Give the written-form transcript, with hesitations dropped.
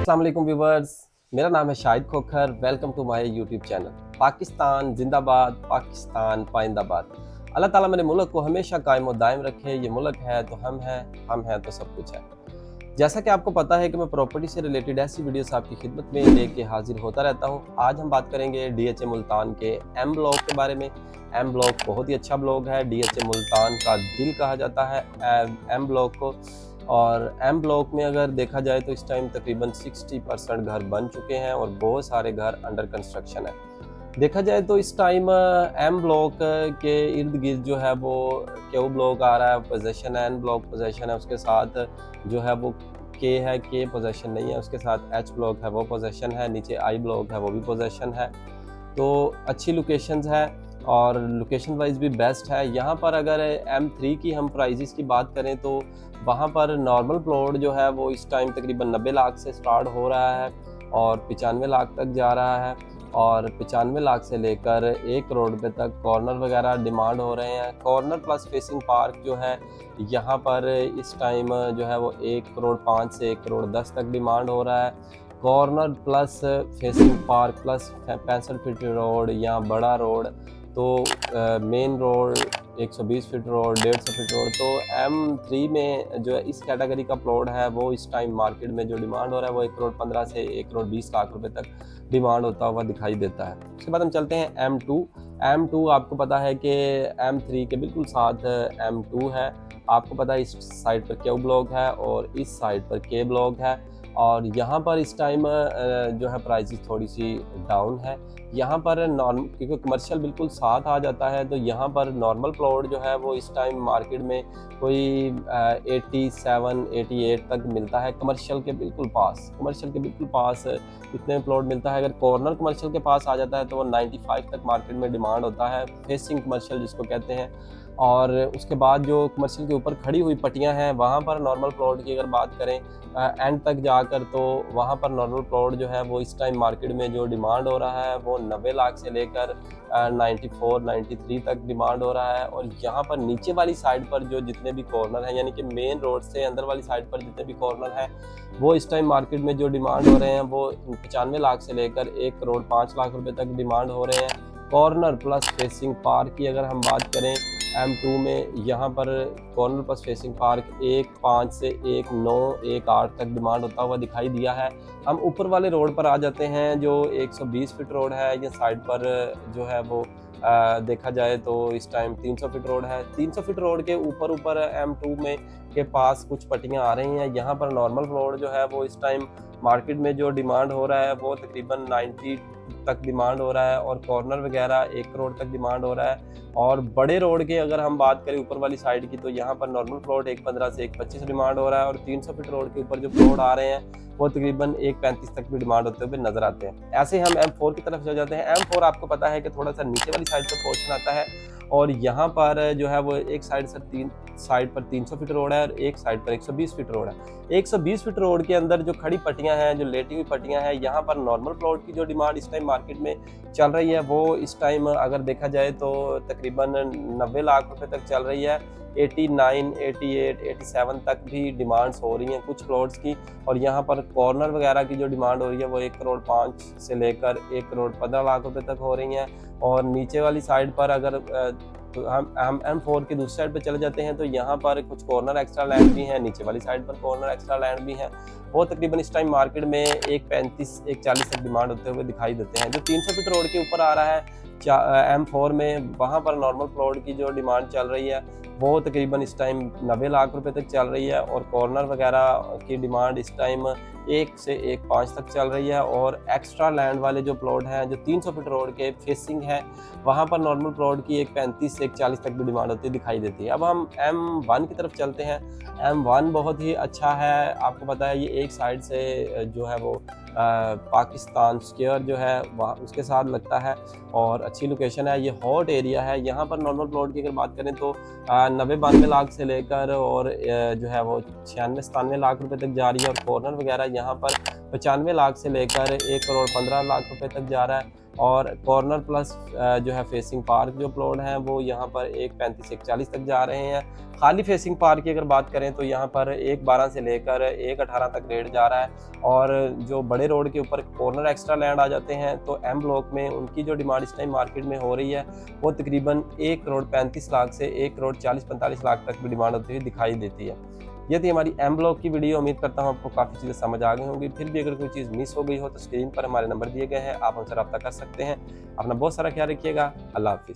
अस्सलाम वालेकुम व्यूवर्स, मेरा नाम है Shahid Khokhar. Welcome to my YouTube channel. Pakistan जिंदाबाद, पाकिस्तान पाइंदाबाद। अल्लाह ताला मेरे मुल्क को हमेशा कायम और दायम रखे। ये मुल्क है तो हम हैं तो सब कुछ है। जैसा कि आपको पता है कि मैं प्रॉपर्टी से रिलेटेड ऐसी वीडियोस आपकी खिदमत में लेके हाजिर होता रहता हूँ। आज हम बात करेंगे DHA मुल्तान के एम ब्लॉक के बारे में। एम ब्लॉक बहुत ही अच्छा ब्लॉक है। DHA मुल्तान का दिल कहा जाता है एम ब्लॉक को। और एम ब्लॉक में अगर देखा जाए तो इस टाइम तकरीबन 60% घर बन चुके हैं और बहुत सारे घर अंडर कंस्ट्रक्शन है। देखा जाए तो इस टाइम एम ब्लॉक के इर्द गिर्द जो है वो क्यू ब्लॉक आ रहा है, पोजेशन है, एन ब्लॉक पोजेशन है, उसके साथ जो है वो के है, के पोजेशन नहीं है, उसके साथ एच ब्लॉक है वो पोजेशन है, नीचे आई ब्लॉक है वो भी पोजेशन है। तो अच्छी लोकेशंस है और लोकेशन वाइज भी बेस्ट है। यहाँ पर अगर M3 की हम प्राइजेस की बात करें तो वहाँ पर नॉर्मल प्लॉट जो है वो इस टाइम तकरीबन 90 लाख से स्टार्ट हो रहा है और 95 लाख तक जा रहा है। और 95 लाख से लेकर 1 करोड़ रुपये तक कॉर्नर वगैरह डिमांड हो रहे हैं। कॉर्नर प्लस फेसिंग पार्क जो है यहाँ पर इस टाइम जो है वो 1 करोड़ 5 से 1 करोड़ 10 तक डिमांड हो रहा है। Corner plus facing park plus 65 feet road या बड़ा रोड, तो main road 120 feet road, 150 feet road. तो M3 में जो है इस कैटेगरी का प्लॉट है वो इस टाइम मार्केट में जो डिमांड हो रहा है वो 1 करोड़ 15 से 1 करोड़ 20 लाख रुपए तक डिमांड होता हुआ दिखाई देता है। उसके बाद हम चलते हैं M2। आपको पता है कि M3 के बिल्कुल साथ M2 है। आपको पता है इस साइड पर क्यू ब्लॉक है और इस साइड पर के ब्लॉक है। और यहाँ पर इस टाइम जो है प्राइसेस थोड़ी सी डाउन है। यहाँ पर नॉर्मल, क्योंकि कमर्शियल बिल्कुल साथ आ जाता है, तो यहाँ पर नॉर्मल प्लॉट जो है वो इस टाइम मार्केट में कोई 87 88 तक मिलता है। कमर्शियल के बिल्कुल पास इतने प्लॉट मिलता है। अगर कॉर्नर कमर्शियल के पास आ जाता है तो वो 95 तक मार्केट में डिमांड होता है, फेसिंग कमर्शियल जिसको कहते हैं। और उसके बाद जो कमर्शियल के ऊपर खड़ी हुई पट्टियां हैं वहाँ पर नॉर्मल प्लॉट की अगर बात करें एंड तक जाकर, तो वहाँ पर नॉर्मल प्लॉट जो है वो इस टाइम मार्केट में जो डिमांड हो रहा है वो 90 लाख से लेकर 94 93 तक डिमांड हो रहा है। और यहाँ पर नीचे वाली साइड पर जो जितने भी कॉर्नर हैं, यानी कि मेन रोड से अंदर वाली साइड पर जितने भी कॉर्नर हैं वो इस टाइम मार्केट में जो डिमांड हो रहे हैं वो 95 लाख से लेकर 1 करोड़ 5 लाख रुपए तक डिमांड हो रहे हैं। कॉर्नर प्लस फेसिंग पार्क की अगर हम बात करें M2 में, यहाँ पर कॉर्नर प्लस फेसिंग पार्क 1.5 से 1.9 1.8 तक डिमांड होता हुआ दिखाई दिया है। हम ऊपर वाले रोड पर आ जाते हैं जो 120 फीट रोड है। ये साइड पर जो है वो देखा जाए तो इस टाइम 300 फीट रोड है। 300 फीट रोड के ऊपर M2 में के पास कुछ पट्टियां आ रही हैं। यहाँ पर नॉर्मल रोड जो है वो इस टाइम मार्केट में जो डिमांड हो रहा है वो तकरीबन 90 तक डिमांड हो रहा है और कॉर्नर वगैरह 1 करोड़ तक डिमांड हो रहा है। और बड़े रोड की अगर हम बात करें ऊपर वाली साइड की, तो यहाँ पर नॉर्मल प्लॉट 1.15 से 1.25 डिमांड हो रहा है और 300 फीट रोड के ऊपर जो प्लॉट आ रहे हैं वो तकरीबन 1.35 तक भी डिमांड होते हुए नजर आते हैं। ऐसे हम M4 की तरफ चले जाते हैं। M4 आपको पता है कि थोड़ा सा नीचे वाली साइड पर पोर्शन आता है और यहाँ पर जो है वो एक साइड पर 300 फीट रोड है और एक साइड पर 120 फीट रोड है। 120 फीट रोड के अंदर जो खड़ी पट्टियां हैं, जो लेटी हुई पट्टियां हैं, यहाँ पर नॉर्मल प्लॉट की जो डिमांड इस टाइम मार्केट में चल रही है वो इस टाइम अगर देखा जाए तो तकरीबन 90 लाख रुपए तक चल रही है। 89 88 87 तक भी डिमांड्स हो रही हैं कुछ प्लॉट्स की। और यहाँ पर कॉर्नर वगैरह की जो डिमांड हो रही है वो 1 करोड़ 5 से लेकर 1 करोड़ 15 लाख रुपए तक हो रही हैं। और नीचे वाली साइड पर अगर तो हम M4 की दूसरी साइड पर चले जाते हैं तो यहाँ पर कुछ कॉर्नर एक्स्ट्रा लैंड भी हैं, नीचे वाली साइड पर कॉर्नर एक्स्ट्रा लैंड भी हैं। वो तकरीबन इस टाइम मार्केट में 1.35 1.40 तक डिमांड होते हुए दिखाई देते हैं। जो 300 फीट रोड के ऊपर आ रहा है M4 में, वहाँ पर नॉर्मल प्लॉट की जो डिमांड चल रही है वो तकरीबन इस टाइम 90 लाख रुपए तक चल रही है और कॉर्नर वगैरह की डिमांड इस टाइम 1 से 1.5 तक चल रही है। और एक्स्ट्रा लैंड वाले जो प्लॉट हैं जो 300 फीट रोड के फेसिंग है वहाँ पर नॉर्मल प्लॉट की 1.35 से 1.40 तक भी डिमांड होती दिखाई देती है। अब हम M1 की तरफ चलते हैं। M1 बहुत ही अच्छा है। आपको पता है ये एक साइड से जो है वो पाकिस्तान स्क्वायर जो है वहाँ उसके साथ लगता है और अच्छी लोकेशन है। ये हॉट एरिया है। यहाँ पर नॉर्मल प्लॉट की अगर बात करें तो 90-92 लाख से लेकर और जो है वो 96-97 लाख रुपए तक जा रही है। और कॉर्नर वगैरह यहाँ पर 95 लाख से लेकर 1 करोड़ 15 लाख रुपए तक जा रहा है। और कॉर्नर प्लस जो है फेसिंग पार्क जो प्लॉट हैं वो यहाँ पर 1.35 1.40 तक जा रहे हैं। खाली फेसिंग पार्क की अगर बात करें तो यहाँ पर 1.12 से लेकर 1.18 तक रेट जा रहा है। और जो बड़े रोड के ऊपर कॉर्नर एक्स्ट्रा लैंड आ जाते हैं तो एम ब्लॉक में उनकी जो डिमांड इस टाइम मार्केट में हो रही है वो तकरीबन 1,35,00,000 से 1,40,45 लाख तक भी डिमांड होती हुई दिखाई देती है। ये थी हमारी एम ब्लॉक की वीडियो। उम्मीद करता हूँ आपको काफ़ी चीज़ें समझ आ गई होंगी। फिर भी अगर कोई चीज़ मिस हो गई हो तो स्क्रीन पर हमारे नंबर दिए गए हैं, आप हमसे रब्ता कर सकते हैं। अपना बहुत सारा ख्याल रखिएगा। अल्लाह हाफिज़।